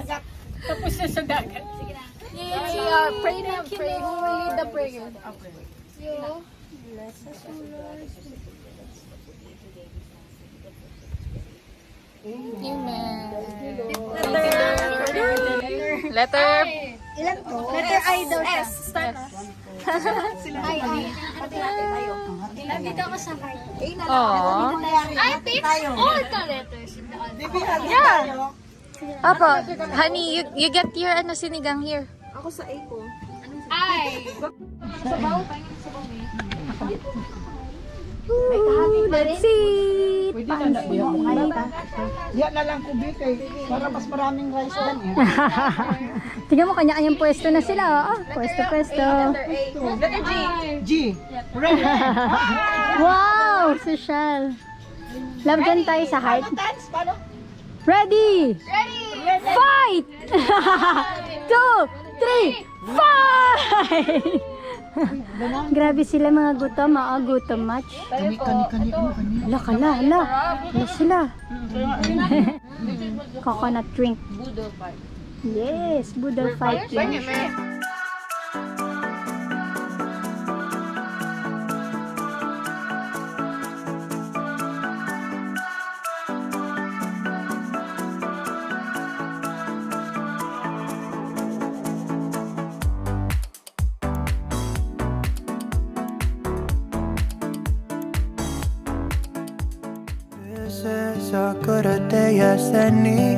dagat. Tapos na sa dagat. Sige na. Pray na, pray. Who will lead the prayer? You. Bless us, O Lord. Amen. Letter. Ilan to? Letter I daw siya. Start. Nandito ako sa heart. Aww. I pick all the letters. Yeah. Apo, honey, you get your ano sinigang here. Ako sa A ko. I. Let's see. Diyan na lang kubikay para mas maraming rice dan eh. Tingnan mo, kanya-kanyang pwesto na sila. Oh. Pwesto. Letter G. G. Ready. Wow, social. Love dyan tayo sa heart. Dance, paano? Ready! Fight! 2, 3, fight! Grabe sila mga gutom, gutom match. Kani. Hala. Hala sila. Coconut drink. Yes, Boodle fight. This is a good day as any.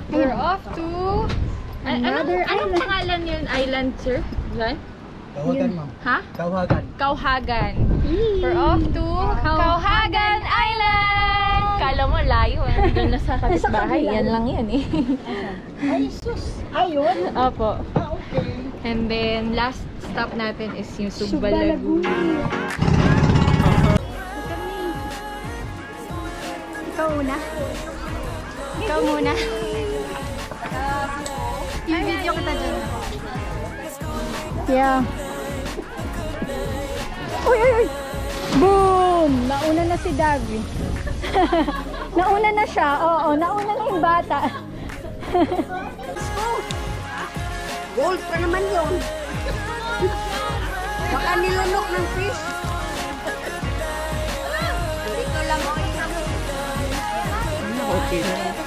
We're off to another anong pangalan yun? Island, sir? Yan? Kawagan, ma'am. Ha? Kawagan. Kauhagan. We're off to Kauhagan Island! Kala mo layo, doon na sa kapitbahay. Yan lang yan eh. Ay, sus. Ayun. Opo. Okay. And then, last stop natin is yung Subbalagoon. Ikaw una. Ikaw muna. I-video kita dyan. Yeah. Uy! Boom! Nauna na si Davy. Nauna na siya. Oo, nauna na yung bata. Gold pa naman yun. Baka nilunok ng fish. Dito lang ako. Okay.